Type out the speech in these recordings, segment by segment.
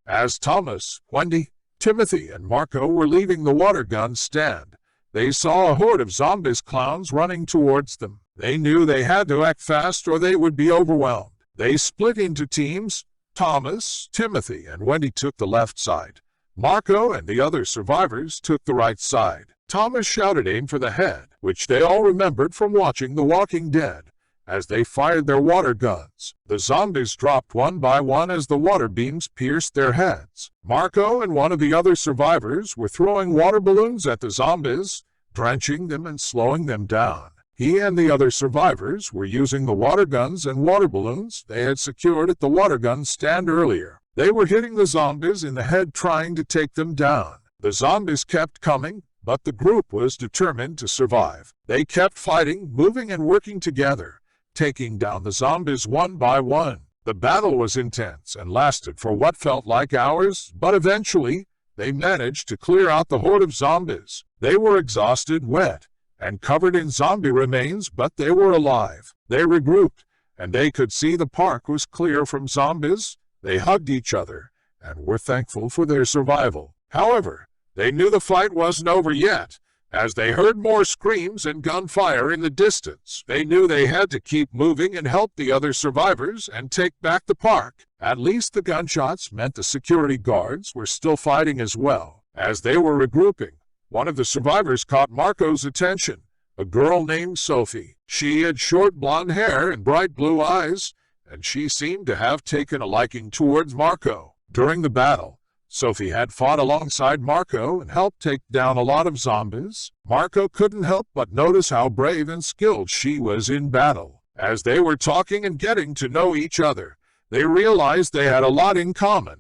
As Thomas, Wendy, Timothy, and Marco were leaving the water gun stand, they saw a horde of zombies clowns running towards them. They knew they had to act fast or they would be overwhelmed. They split into teams. Thomas, Timothy, and Wendy took the left side. Marco and the other survivors took the right side. Thomas shouted, "Aim for the head," which they all remembered from watching The Walking Dead. As they fired their water guns, the zombies dropped one by one as the water beams pierced their heads. Marco and one of the other survivors were throwing water balloons at the zombies, drenching them and slowing them down. He and the other survivors were using the water guns and water balloons they had secured at the water gun stand earlier. They were hitting the zombies in the head, trying to take them down. The zombies kept coming, but the group was determined to survive. They kept fighting, moving and working together, taking down the zombies one by one. The battle was intense and lasted for what felt like hours, but eventually, they managed to clear out the horde of zombies. They were exhausted, wet, and covered in zombie remains, but they were alive. They regrouped, and they could see the park was clear from zombies. They hugged each other, and were thankful for their survival. However, they knew the fight wasn't over yet. As they heard more screams and gunfire in the distance, they knew they had to keep moving and help the other survivors and take back the park. At least the gunshots meant the security guards were still fighting as well. As they were regrouping, one of the survivors caught Marco's attention, a girl named Sophie. She had short blonde hair and bright blue eyes, and she seemed to have taken a liking towards Marco. During the battle, Sophie had fought alongside Marco and helped take down a lot of zombies. Marco couldn't help but notice how brave and skilled she was in battle. As they were talking and getting to know each other, they realized they had a lot in common.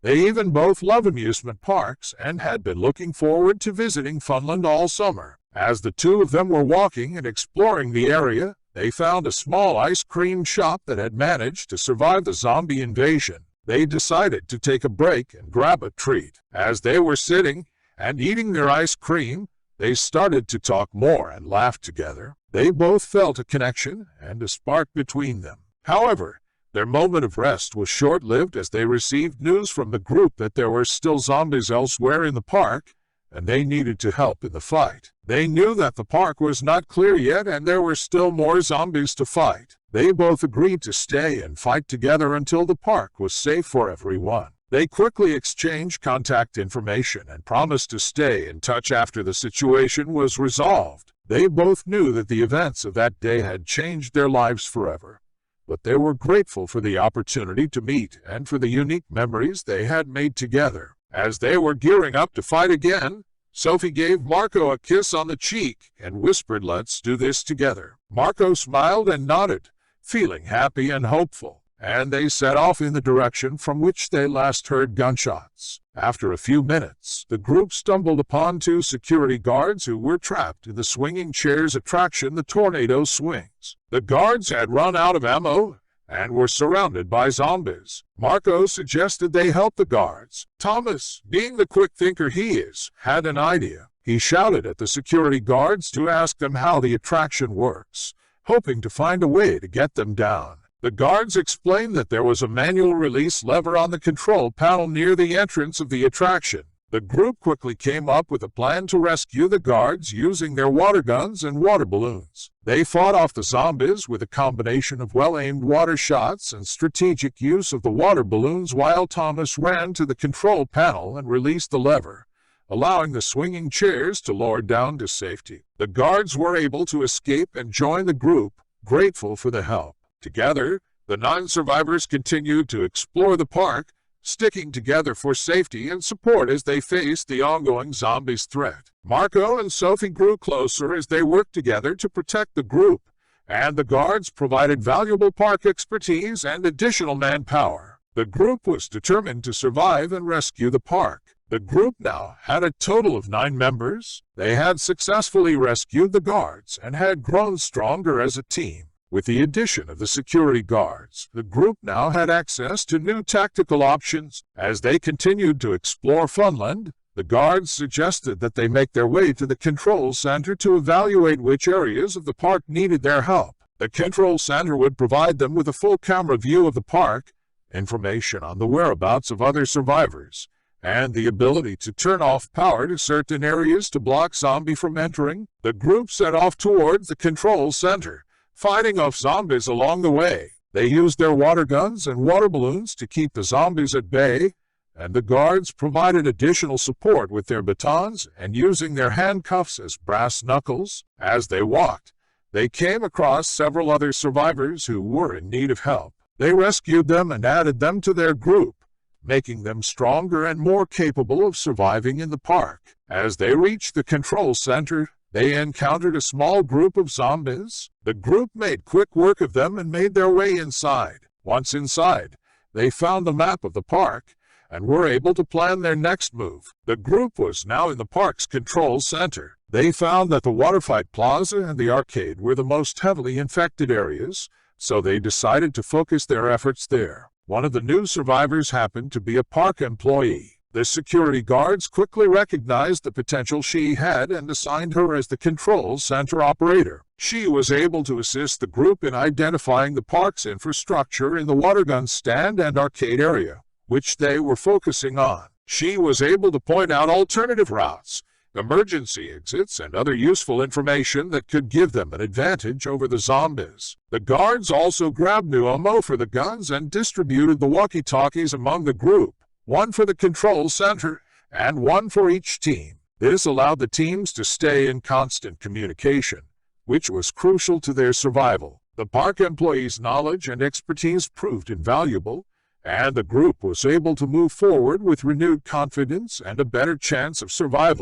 They even both love amusement parks and had been looking forward to visiting Funland all summer. As the two of them were walking and exploring the area, they found a small ice cream shop that had managed to survive the zombie invasion. They decided to take a break and grab a treat. As they were sitting and eating their ice cream, they started to talk more and laugh together. They both felt a connection and a spark between them. However, their moment of rest was short-lived as they received news from the group that there were still zombies elsewhere in the park, and they needed to help in the fight. They knew that the park was not clear yet and there were still more zombies to fight. They both agreed to stay and fight together until the park was safe for everyone. They quickly exchanged contact information and promised to stay in touch after the situation was resolved. They both knew that the events of that day had changed their lives forever, but they were grateful for the opportunity to meet and for the unique memories they had made together. As they were gearing up to fight again, Sophie gave Marco a kiss on the cheek and whispered, "Let's do this together." Marco smiled and nodded, feeling happy and hopeful, and they set off in the direction from which they last heard gunshots. After a few minutes, the group stumbled upon two security guards who were trapped in the swinging chairs attraction, the Tornado Swings. The guards had run out of ammo and were surrounded by zombies. Marco suggested they help the guards. Thomas, being the quick thinker he is, had an idea. He shouted at the security guards to ask them how the attraction works, hoping to find a way to get them down. The guards explained that there was a manual release lever on the control panel near the entrance of the attraction. The group quickly came up with a plan to rescue the guards using their water guns and water balloons. They fought off the zombies with a combination of well-aimed water shots and strategic use of the water balloons, while Thomas ran to the control panel and released the lever, allowing the swinging chairs to lower down to safety. The guards were able to escape and join the group, grateful for the help. Together, the non-survivors continued to explore the park, sticking together for safety and support as they faced the ongoing zombies threat. Marco and Sophie grew closer as they worked together to protect the group, and the guards provided valuable park expertise and additional manpower. The group was determined to survive and rescue the park. The group now had a total of 9 members. They had successfully rescued the guards and had grown stronger as a team. With the addition of the security guards, the group now had access to new tactical options. As they continued to explore Funland, the guards suggested that they make their way to the control center to evaluate which areas of the park needed their help. The control center would provide them with a full camera view of the park, information on the whereabouts of other survivors, and the ability to turn off power to certain areas to block zombies from entering. The group set off towards the control center, fighting off zombies along the way. They used their water guns and water balloons to keep the zombies at bay, and the guards provided additional support with their batons and using their handcuffs as brass knuckles. As they walked, they came across several other survivors who were in need of help. They rescued them and added them to their group, making them stronger and more capable of surviving in the park. As they reached the control center, they encountered a small group of zombies. The group made quick work of them and made their way inside. Once inside, they found the map of the park and were able to plan their next move. The group was now in the park's control center. They found that the Waterfight Plaza and the arcade were the most heavily infected areas, so they decided to focus their efforts there. One of the new survivors happened to be a park employee. The security guards quickly recognized the potential she had and assigned her as the control center operator. She was able to assist the group in identifying the park's infrastructure in the water gun stand and arcade area, which they were focusing on. She was able to point out alternative routes, emergency exits, and other useful information that could give them an advantage over the zombies. The guards also grabbed new ammo for the guns and distributed the walkie-talkies among the group, one for the control center and one for each team. This allowed the teams to stay in constant communication, which was crucial to their survival. The park employees' knowledge and expertise proved invaluable, and the group was able to move forward with renewed confidence and a better chance of survival.